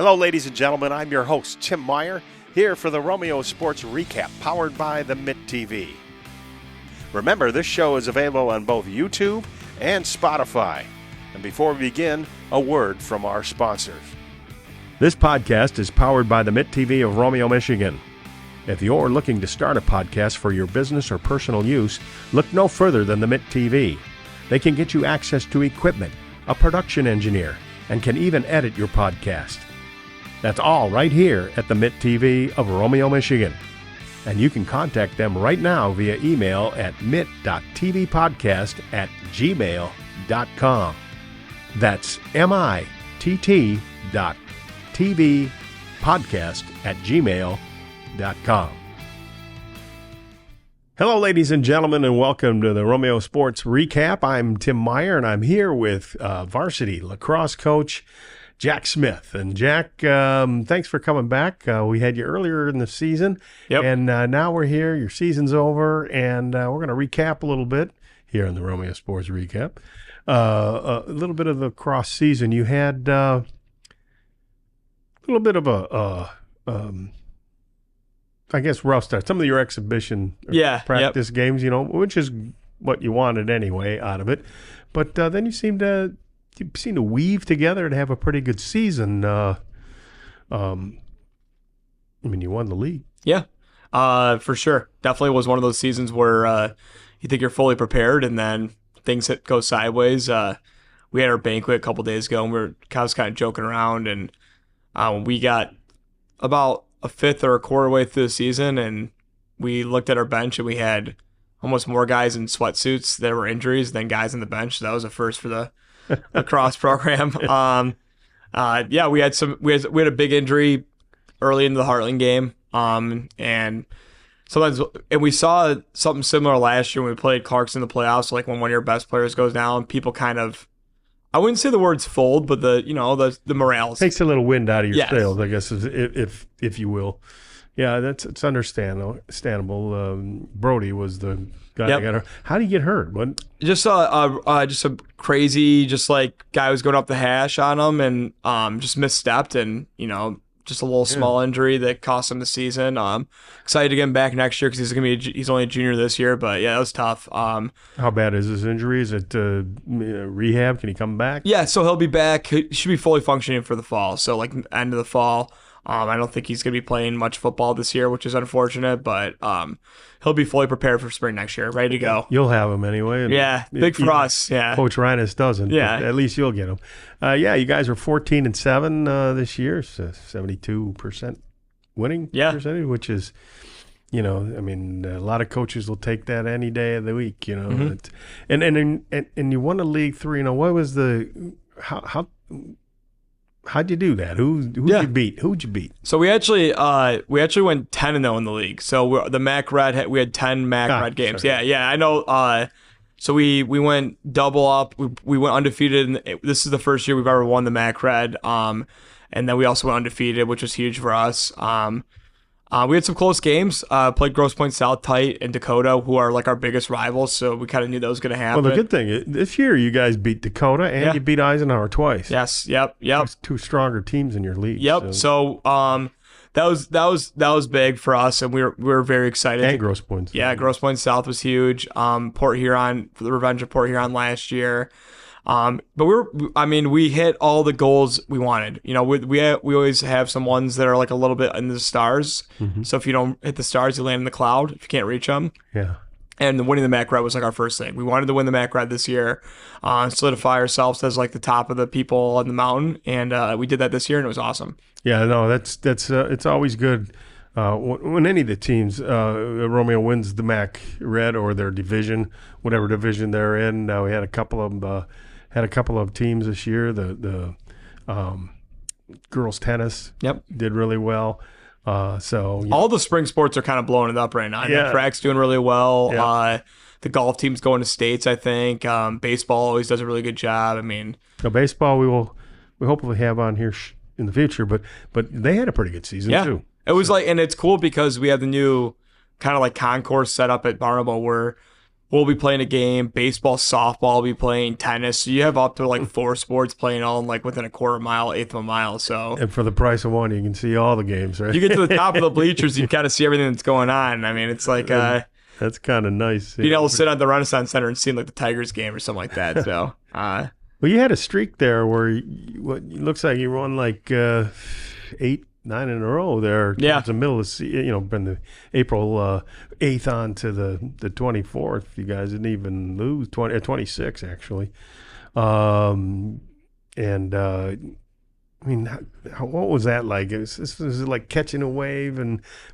Hello, ladies and gentlemen. I'm your host, Tim Meyer, here for the Romeo Sports Recap, powered by the Mitt TV. Remember, this show is available on both YouTube and Spotify. And before we begin, a word from our sponsors. This podcast is powered by the Mitt TV of Romeo, Michigan. If you're looking to start a podcast for your business or personal use, look no further than the Mitt TV. They can get you access to equipment, a production engineer, and can even edit your podcast. That's all right here at the Mitt TV of Romeo, Michigan. And you can contact them right now via email at mitt.tvpodcast@gmail.com. That's mitt.tvpodcast@gmail.com. Hello, ladies and gentlemen, and welcome to the Romeo Sports Recap. I'm Tim Meyer, and I'm here with Varsity Lacrosse coach Jack Smith. And Jack, thanks for coming back. We had you earlier in the season, and now we're here. Your season's over, and we're going to recap a little bit here in the Romeo Sports Recap. A little bit of the cross season. You had a little bit of a I guess rough start. Some of your exhibition practice games, which is what you wanted anyway out of it. But then you seem to weave together and have a pretty good season. You won the league. Yeah, for sure. Definitely was one of those seasons where you think you're fully prepared and then things that go sideways. We had our banquet a couple days ago, and I was kind of joking around, and we got about a fifth or a quarter way through the season, and we looked at our bench, and we had almost more guys in sweatsuits that were injuries than guys on the bench. So that was a first for the lacrosse program. We had a big injury early into the Heartland game, and we saw something similar last year when we played Clarkson in the playoffs. Like when one of your best players goes down, people kind of, I wouldn't say the words fold, but the morale takes a little wind out of your sails, I guess, if you will. Yeah, it's understandable. Brody was the guy that got hurt. How did he get hurt? What? Just a crazy, guy was going up the hash on him and just misstepped, and just a little small injury that cost him the season. Excited to get him back next year because he's only a junior this year, but yeah, that was tough. How bad is his injury? Is it rehab? Can he come back? Yeah, so he'll be back. He should be fully functioning for the fall. So end of the fall. I don't think he's going to be playing much football this year, which is unfortunate, but he'll be fully prepared for spring next year, ready to go. You'll have him anyway. Yeah, big for us. Yeah, Coach Reines doesn't. Yeah, at least you'll get him. You guys are 14-7 this year, so 72% winning percentage, which is, a lot of coaches will take that any day of the week. Mm-hmm. And you won the league 3-0. What was how'd you do that? Who'd you beat? Who'd you beat? So we actually went 10-0 in the league. So the MAC Red, we had 10 MAC Red games. Sorry. Yeah, I know. So we went double up. We went undefeated. And this is the first year we've ever won the MAC Red. And then we also went undefeated, which was huge for us. We had some close games. Played Grosse Pointe South tight and Dakota, who are our biggest rivals. So we kind of knew that was going to happen. Well, the good thing this year, you guys beat Dakota and you beat Eisenhower twice. Yes. Yep. Two stronger teams in your league. Yep. So that was big for us, and we were very excited. And Grosse Pointe. Yeah, Grosse Pointe South was huge. Port Huron, for the revenge of Port Huron last year. But we hit all the goals we wanted. We always have some ones that are a little bit in the stars. Mm-hmm. So if you don't hit the stars, you land in the cloud if you can't reach them. Yeah. And winning the MAC Red was our first thing. We wanted to win the MAC Red this year, solidify ourselves as the top of the people on the mountain, and we did that this year, and it was awesome. Yeah, no, that's it's always good when any of the teams Romeo wins the MAC Red or their division, whatever division they're in. We had a couple of teams this year. The girls tennis did really well. All the spring sports are kind of blowing it up right now. Frac's doing really well. Yeah. The golf team's going to states, I think. Baseball always does a really good job. Baseball we hopefully have on here in the future, but they had a pretty good season too. It was and it's cool because we have the new kind of concourse set up at Barnable where we'll be playing a game. Baseball, softball will be playing, tennis. So you have up to like 4 sports playing all in like within a quarter mile, eighth of a mile. So And for the price of one, you can see all the games, right? you get to the top of the bleachers, you kind of see everything that's going on. I mean, it's like that's kind of nice. being able to sit on the Renaissance Center and see like the Tigers game or something like that. So, well, you had a streak there where what looks like you won like 8, 9 in a row there. Yeah. Towards the middle of from the April 8th on to the 24th. You guys didn't even lose 26 actually. I mean, what was that like? Was it like catching a wave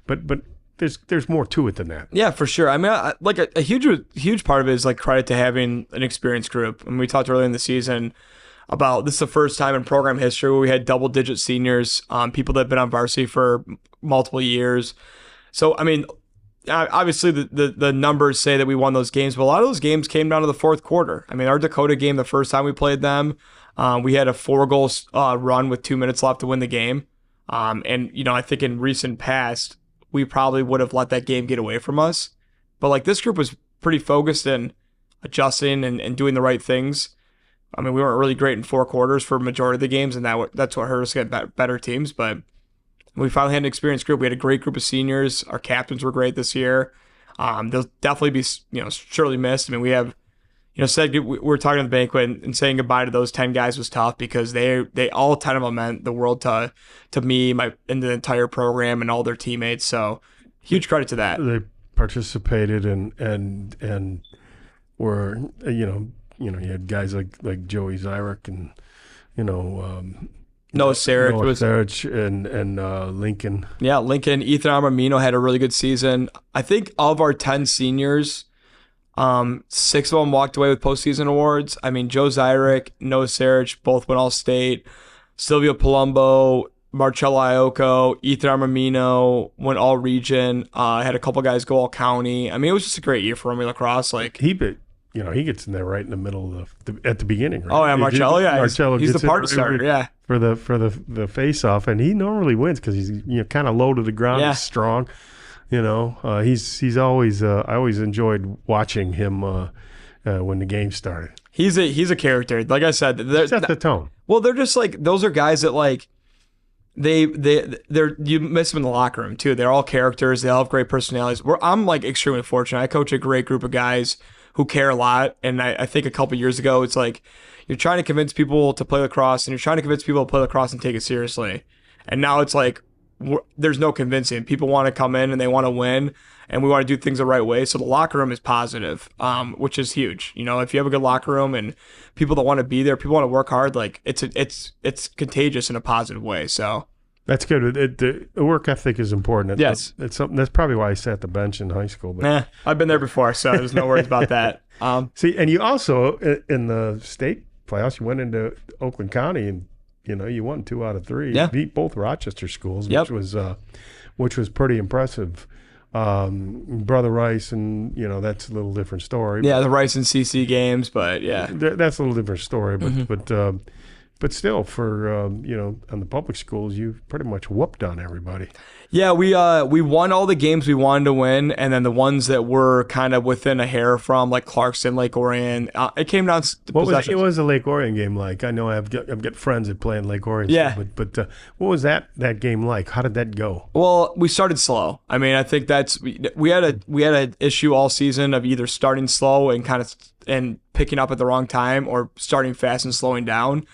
but there's more to it than that. yeah, for sure. I mean, like a huge part of it is like credit to having an experienced group. And we talked earlier in the season about this is the first time in program history where we had double-digit seniors, people that have been on varsity for multiple years. So, I mean, obviously the numbers say that we won those games, but a lot of those games came down to the fourth quarter. I mean, our Dakota game, the first time we played them, we had a 4-goal run with 2 minutes left to win the game. And, I think in recent past, we probably would have let that game get away from us. But, like, this group was pretty focused and adjusting and doing the right things. I mean, we weren't really great in 4 quarters for a majority of the games, and that's what hurt us get better teams. But we finally had an experienced group. We had a great group of seniors. Our captains were great this year. They'll definitely be, surely missed. I mean, we have, we were talking at the banquet and saying goodbye to those 10 guys was tough because they all 10 of them meant the world to me, and the entire program and all their teammates. So huge credit to that. They participated and were, you had guys like Joey Zyrek and, Noah Sarich and Lincoln. Yeah, Lincoln. Ethan Armamino had a really good season. I think of our 10 seniors, 6 of them walked away with postseason awards. I mean, Joe Zyrek, Noah Sarich, both went All-State. Silvio Palumbo, Marcello Iocco, Ethan Armamino went All-Region. Had a couple guys go All-County. I mean, it was just a great year for Romeo Lacrosse. Like he gets in there right in the middle of at the beginning. Right? Oh yeah, Marcello. Yeah, Marcello he's the party right starter. Yeah, for the face off, and he normally wins because he's kind of low to the ground. Yeah. He's strong. He's always. I always enjoyed watching him when the game started. He's a character. Like I said, Set the tone. Well, they're just like those are guys that like they're you miss them in the locker room too. They're all characters. They all have great personalities. I'm like extremely fortunate. I coach a great group of guys who care a lot. And I think a couple years ago, it's like you're trying to convince people to play lacrosse and you're trying to convince people to play lacrosse and take it seriously. And now it's like there's no convincing. People want to come in and they want to win and we want to do things the right way. So the locker room is positive, which is huge. If you have a good locker room and people that want to be there, people want to work hard, like it's contagious in a positive way. So that's good. The work ethic is important. Yes. It's something. That's probably why I sat the bench in high school. But I've been there before, so there's no worries about that. See, and you also in the state playoffs, you went into Oakland County and you won 2 out of 3. Yeah. You beat both Rochester schools, Yep. which was pretty impressive. Brother Rice, and that's a little different story. Yeah, the Rice and CC games, but yeah, that's a little different story. But but still, for on the public schools, you pretty much whooped on everybody. Yeah, we won all the games we wanted to win, and then the ones that were kind of within a hair from, like Clarkston, Lake Orion, it came down to possessions. What was the Lake Orion game like? I know I've got friends that play in Lake Orion. Yeah. But what was that game like? How did that go? Well, we started slow. I mean, I think we had an issue all season of either starting slow and picking up at the wrong time, or starting fast and slowing down.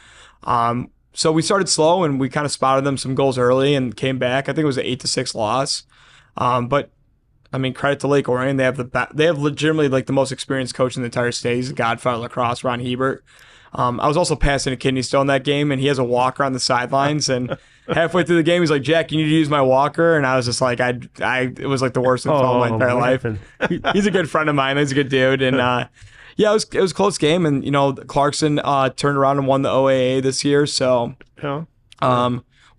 So we started slow and we kind of spotted them some goals early and came back. I think it was an 8-6 loss. But I mean, credit to Lake Orion. They have legitimately like the most experienced coach in the entire state. He's a godfather of lacrosse, Ron Hebert. I was also passing a kidney stone that game, and he has a walker on the sidelines. And halfway through the game, he's like, "Jack, you need to use my walker." And I was just like, it was like the worst thing of my entire life. He's a good friend of mine. He's a good dude. And yeah, it was a close game, and Clarkson turned around and won the OAA this year. So, Yeah.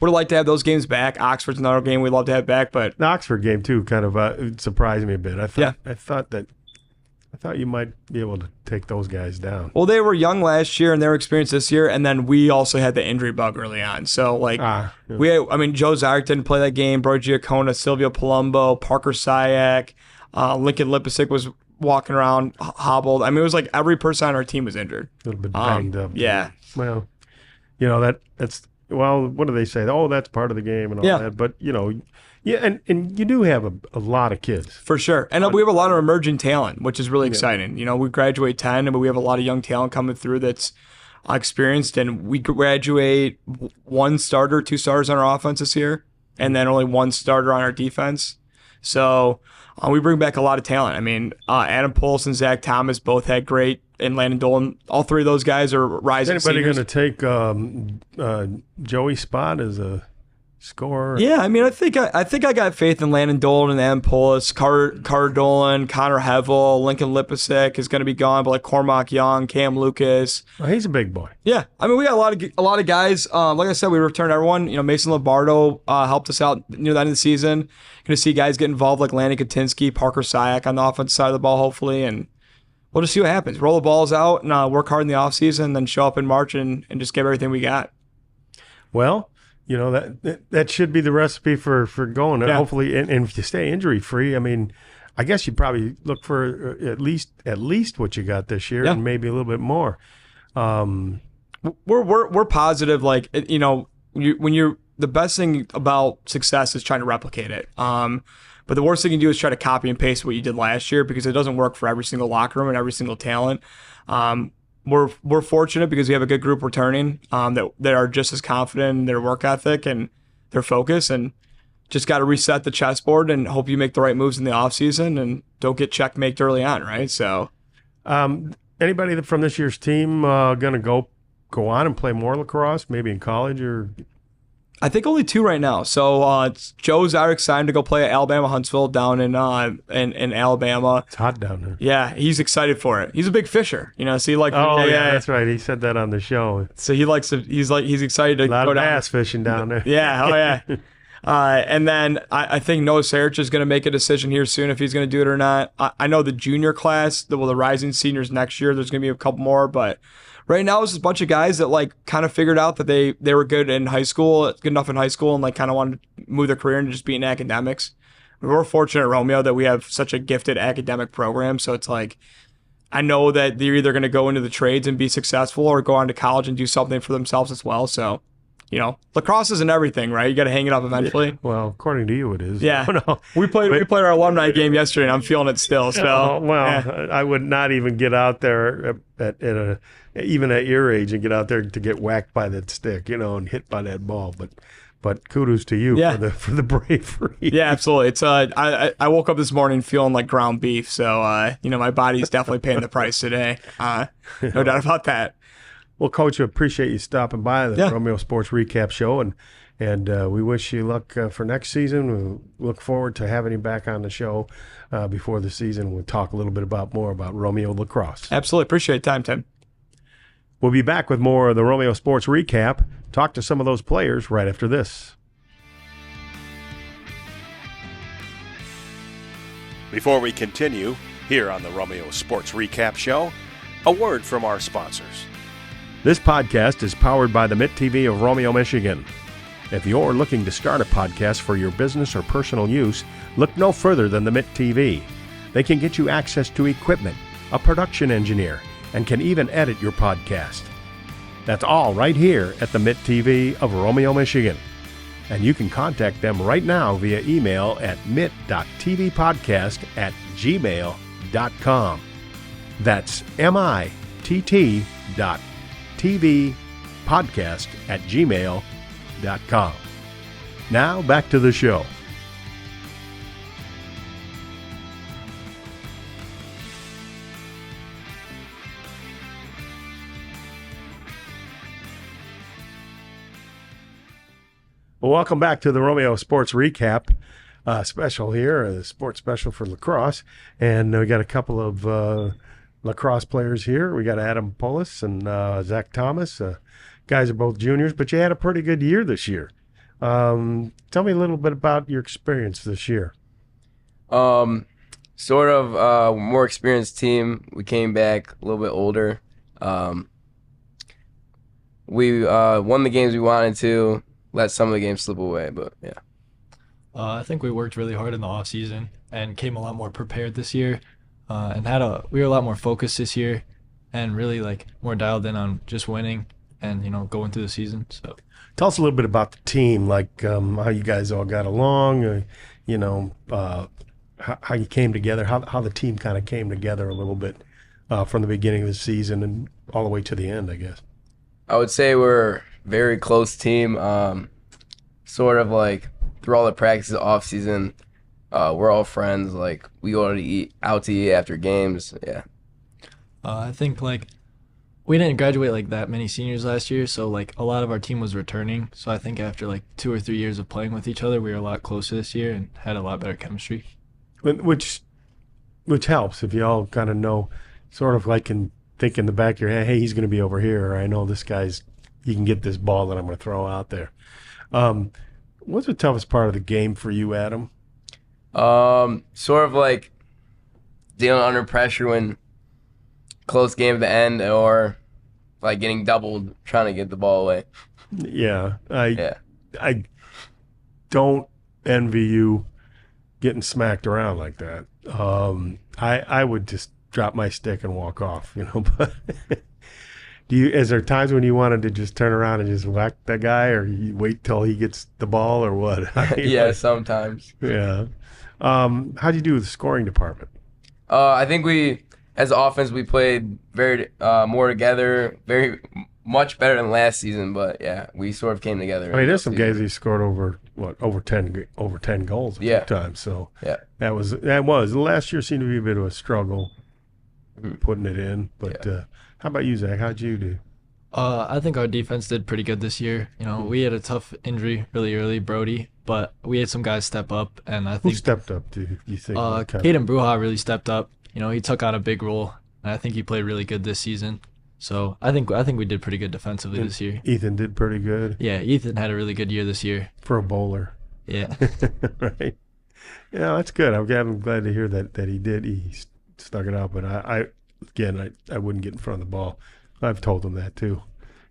would like to have those games back. Oxford's another game we'd love to have back, but The Oxford game too kind of surprised me a bit. I thought you might be able to take those guys down. well, they were young last year and they were experienced this year, and then we also had the injury bug early on. So Yeah. Joe Zyrek didn't play that game. Bro Giacona, Silvio Palumbo, Parker Sayak, Lincoln Lipisick was walking around hobbled. I mean, it was like every person on our team was injured. A little bit banged up. Yeah. Well, that's what do they say? Oh, that's part of the game and all that. But, and you do have a lot of kids. For sure. And we have a lot of emerging talent, which is really exciting. We graduate 10, but we have a lot of young talent coming through that's experienced. And we graduate 1 starter, 2 starters on our offense this year, and then only 1 starter on our defense. So we bring back a lot of talent. I mean, Adam Pulse and Zach Thomas both had great, and Landon Dolan. All 3 of those guys are rising. Is anybody going to take Joey's spot as a scorer? Yeah, I mean, I think I got faith in Landon Dolan and Adam Pulse, Carter Dolan, Connor Hevel, Lincoln Lipasek is going to be gone, but like Cormac Young, Cam Lucas. Oh, he's a big boy. Yeah, I mean, we got a lot of guys. Like I said, we returned everyone. Mason Lombardo helped us out near the end of the season. Going to see guys get involved like Lanny Katinsky, Parker Syak on the offensive side of the ball, hopefully, and we'll just see what happens. Roll the balls out and work hard in the offseason, then show up in March and just give everything we got. Well, that should be the recipe for going. And hopefully, and if you stay injury free, I mean, I guess you probably look for at least what you got this year, and maybe a little bit more. We're positive. Like the best thing about success is trying to replicate it. But the worst thing you can do is try to copy and paste what you did last year, because it doesn't work for every single locker room and every single talent. We're fortunate because we have a good group returning that are just as confident in their work ethic and their focus, and just got to reset the chessboard and hope you make the right moves in the offseason and don't get checkmated early on, right? So, anybody from this year's team going to go on and play more lacrosse, maybe in college or? I think only 2 right now. So Joe Zyrik's signed to go play at Alabama Huntsville down in Alabama. It's hot down there. Yeah, he's excited for it. He's a big fisher, so he like. Oh yeah, that's right. He said that on the show. So he likes to. He's excited to go down. A lot of bass fishing down there. Yeah. Oh yeah. And then I think Noah Sarich is going to make a decision here soon if he's going to do it or not. I know the junior class, the rising seniors next year, there's going to be a couple more, but right now it's just a bunch of guys that like kind of figured out that they were good in high school, good enough in high school, and like kind of wanted to move their career into just being academics. We're fortunate at Romeo that we have such a gifted academic program, so it's like I know that they're either going to go into the trades and be successful or go on to college and do something for themselves as well. So, lacrosse isn't everything, right? You got to hang it up eventually. Well, according to you, it is. Yeah. No. We played our alumni game yesterday, and I'm feeling it still. So, I would not even get out there even at your age and get out there to get whacked by that stick, and hit by that ball. But kudos to you for the bravery. Yeah, absolutely. It's I woke up this morning feeling like ground beef, so my body's definitely paying the price today. No doubt about that. Well, Coach, I appreciate you stopping by the Romeo Sports Recap Show, and we wish you luck for next season. We look forward to having you back on the show before the season. We'll talk a little bit more about Romeo Lacrosse. Absolutely. Appreciate the time, Tim. We'll be back with more of the Romeo Sports Recap. Talk to some of those players right after this. Before we continue, here on the Romeo Sports Recap Show, a word from our sponsors. This podcast is powered by the Mitt TV of Romeo, Michigan. If you're looking to start a podcast for your business or personal use, look no further than the Mitt TV. They can get you access to equipment, a production engineer, and can even edit your podcast. That's all right here at the Mitt TV of Romeo, Michigan. And you can contact them right now via email at mitt.tvpodcast@gmail.com. That's mitt.tvpodcast@gmail.com. Now back to the show. Well, welcome back to the Romeo Sports Recap special here, a sports special for lacrosse. And we got a couple of lacrosse players here. We got Adam Polis and Zach Thomas. Guys are both juniors, but you had a pretty good year this year. Tell me a little bit about your experience this year. Sort of more experienced team. We came back a little bit older. We won the games we wanted to. Let some of the games slip away, but yeah. I think we worked really hard in the off season and came a lot more prepared this year. and we were a lot more focused this year, and really like more dialed in on just winning and going through the season. So Tell us a little bit about the team, like how you guys all got along, how you came together, how the team kind of came together a little bit from the beginning of the season and all the way to the end, I guess. I would say we're a very close team. Sort of like through all the practices off season, we're all friends. Like we go to out to eat after games. Yeah. I think like we didn't graduate like that many seniors last year, so like a lot of our team was returning. So I think after like 2 or 3 years of playing with each other, we were a lot closer this year and had a lot better chemistry. Which helps if you all kind of know, sort of like can think in the back of your head, hey, he's going to be over here, or I know this he can get this ball that I'm going to throw out there. What's the toughest part of the game for you, Adam? Sort of like dealing under pressure when close game at the end, or like getting doubled trying to get the ball away. Yeah, I don't envy you getting smacked around like that. I would just drop my stick and walk off, But is there times when you wanted to just turn around and just whack that guy, or you wait till he gets the ball, or what? Yeah, sometimes. Yeah. How'd you do with the scoring department? I think as offense, we played very more together, very much better than last season. But yeah, we sort of came together. I mean, there's some guys who scored over 10 goals a few times. So yeah, that was last year seemed to be a bit of a struggle putting it in. But how about you, Zach? How'd you do? I think our defense did pretty good this year. We had a tough injury really early, Brody, but we had some guys step up, and I think who stepped up? Do you think? Caden Bruja really stepped up. He took on a big role, and I think he played really good this season. So I think we did pretty good defensively this year. Ethan did pretty good. Yeah, Ethan had a really good year this year for a bowler. Yeah. Right. Yeah, that's good. I'm glad to hear that he did. He stuck it out, but I wouldn't get in front of the ball. I've told him that too.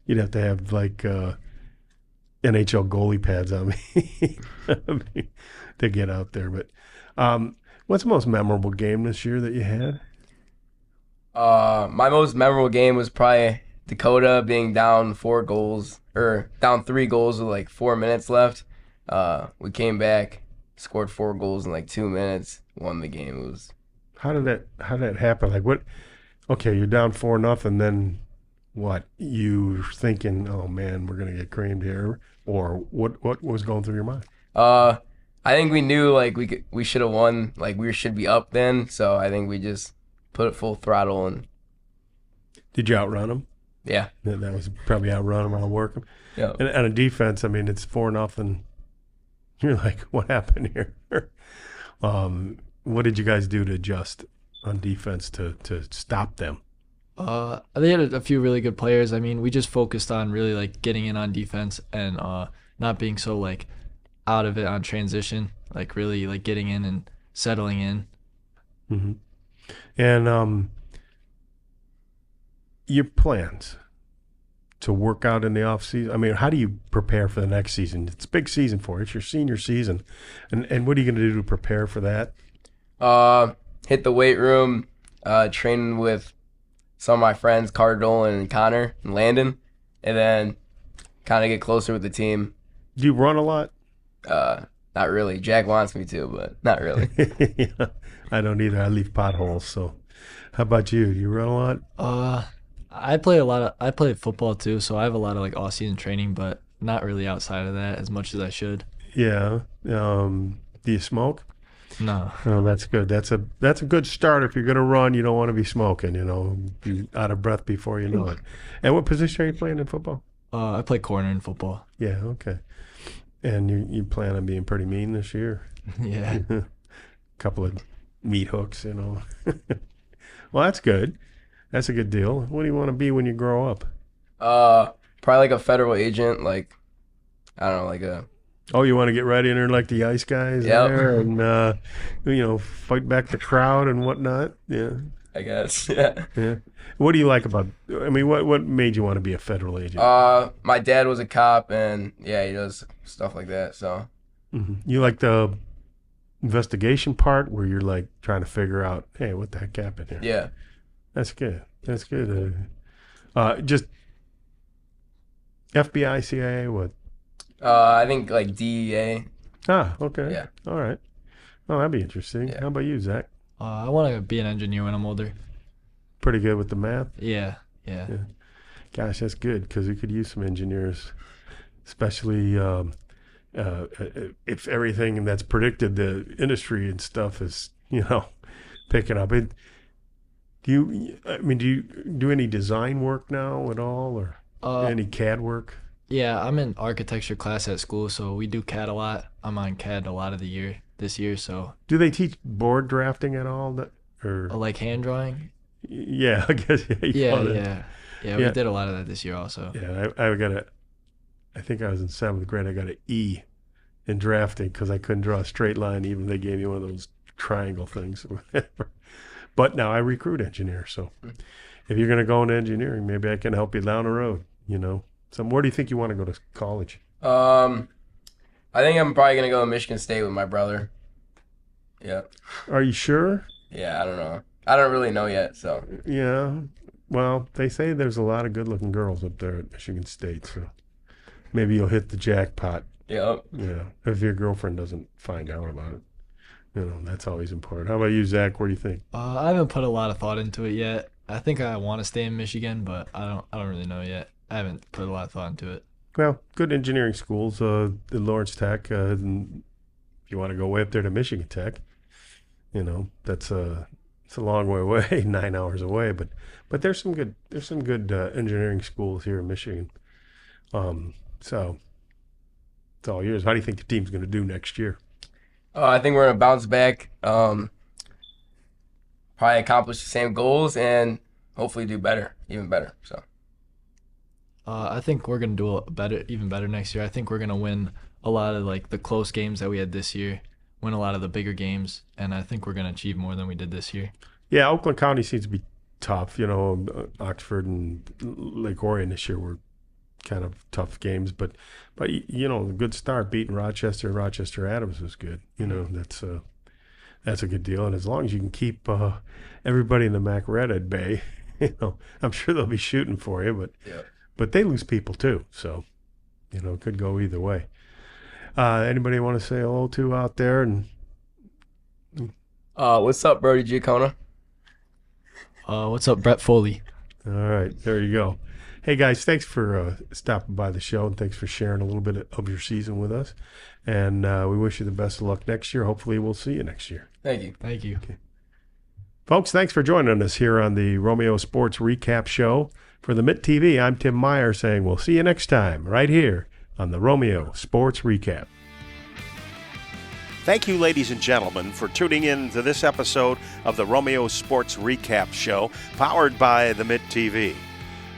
You'd have to have like NHL goalie pads on me to get out there. But what's the most memorable game this year that you had? My most memorable game was probably Dakota being down 3 goals with like 4 minutes left. We came back, scored 4 goals in like 2 minutes, won the game. How did that happen? Like what? Okay, you're down 4-0, then what? You thinking, oh man, we're gonna get creamed here, or what was going through your mind? I think we knew like we should have won, like we should be up then. So I think we just put it full throttle. And did you outrun them? Yeah, that was probably outrun them, outwork them. Yeah. And a defense, I mean, it's 4-0. You're like, what happened here? What did you guys do to adjust on defense to stop them? They had a few really good players. I mean, we just focused on really like getting in on defense and not being so like out of it on transition, like really like getting in and settling in. Mm-hmm. And your plans to work out in the off season. I mean, how do you prepare for the next season? It's a big season for you. It's your senior season, and what are you going to do to prepare for that? Hit the weight room, training with some of my friends, Cardinal and Connor and Landon, and then kind of get closer with the team. Do you run a lot? Not really. Jack wants me to, but not really. Yeah, I don't either. I leave potholes. So, how about you? You run a lot? I play football too, so I have a lot of like off-season training, but not really outside of that as much as I should. Yeah. Do you smoke? No. Oh, that's good. That's a good start. If you're going to run, you don't want to be smoking, be out of breath before you know it. And what position are you playing in football? I play corner in football. Yeah, okay. And you plan on being pretty mean this year? Yeah. A couple of meat hooks, Well, that's good. That's a good deal. What do you want to be when you grow up? Probably like a federal agent, like, I don't know, like a... Oh, you want to get right in there like the ice guys there and, fight back the crowd and whatnot? Yeah. I guess, yeah. Yeah. What do you like about, what made you want to be a federal agent? My dad was a cop and, yeah, he does stuff like that, so. Mm-hmm. You like the investigation part where you're like trying to figure out, hey, what the heck happened here? Yeah. That's good. That's good. Just FBI, CIA, what? I think like DEA. Ah, okay. Yeah. All right. Oh, that'd be interesting. Yeah. How about you, Zach? I want to be an engineer when I'm older. Pretty good with the math? Yeah. Gosh, that's good because we could use some engineers, especially if everything that's predicted, the industry and stuff is, picking up. Do you do any design work now at all, or any CAD work? Yeah, I'm in architecture class at school, so we do CAD a lot. I'm on CAD a lot of this year, so. Do they teach board drafting at all? Or like hand drawing? Yeah, I guess. Yeah, we did a lot of that this year also. Yeah, I think I was in 7th grade. I got an E in drafting because I couldn't draw a straight line, even if they gave me one of those triangle things or whatever. But now I recruit engineers, so if you're going to go into engineering, maybe I can help you down the road, So where do you think you want to go to college? I think I'm probably going to go to Michigan State with my brother. Yeah. Are you sure? Yeah, I don't know. I don't really know yet, so. Yeah. Well, they say there's a lot of good-looking girls up there at Michigan State, so maybe you'll hit the jackpot. Yep. Yeah. If your girlfriend doesn't find out about it. That's always important. How about you, Zach? What do you think? I haven't put a lot of thought into it yet. I think I want to stay in Michigan, but I don't really know yet. I haven't put a lot of thought into it. Well, good engineering schools, the Lawrence Tech. And if you want to go way up there to Michigan Tech, it's a long way away, 9 hours away. But there's some good engineering schools here in Michigan. So it's all yours. How do you think the team's going to do next year? I think we're going to bounce back, probably accomplish the same goals, and hopefully do better, even better. So, I think we're going to do even better next year. I think we're going to win a lot of like the close games that we had this year, win a lot of the bigger games, and I think we're going to achieve more than we did this year. Yeah, Oakland County seems to be tough. Oxford and Lake Orion this year were kind of tough games, but a good start beating Rochester Adams was good. That's a good deal, and as long as you can keep everybody in the MAC Red at bay, I'm sure they'll be shooting for you. But they lose people too, so it could go either way. Anybody want to say hello to out there? And what's up, Brody Giaccona? What's up, Brett Foley? All right, there you go. Hey, guys, thanks for stopping by the show, and thanks for sharing a little bit of your season with us. And we wish you the best of luck next year. Hopefully we'll see you next year. Thank you. Thank you. Okay. Folks, thanks for joining us here on the Romeo Sports Recap Show. For the Mitt TV, I'm Tim Meyer saying we'll see you next time right here on the Romeo Sports Recap. Thank you, ladies and gentlemen, for tuning in to this episode of the Romeo Sports Recap Show, powered by the Mitt TV.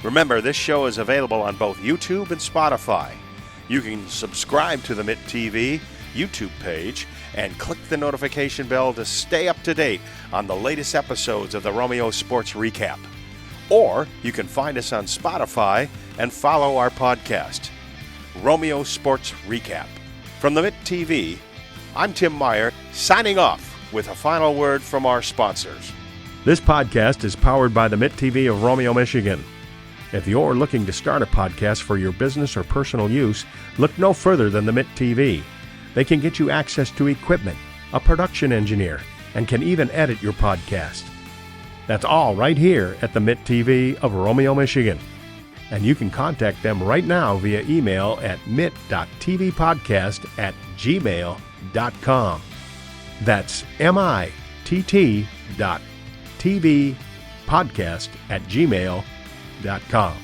Remember, this show is available on both YouTube and Spotify. You can subscribe to the Mitt TV YouTube page and click the notification bell to stay up to date on the latest episodes of the Romeo Sports Recap. Or you can find us on Spotify and follow our podcast, Romeo Sports Recap. From the Mitt TV, I'm Tim Meyer, signing off with a final word from our sponsors. This podcast is powered by the Mitt TV of Romeo, Michigan. If you're looking to start a podcast for your business or personal use, look no further than the Mitt TV. They can get you access to equipment, a production engineer, and can even edit your podcast. That's all right here at the Mitt TV of Romeo, Michigan. And you can contact them right now via email at mitt.tvpodcast@gmail.com. That's mitt.tvpodcast@gmail.com.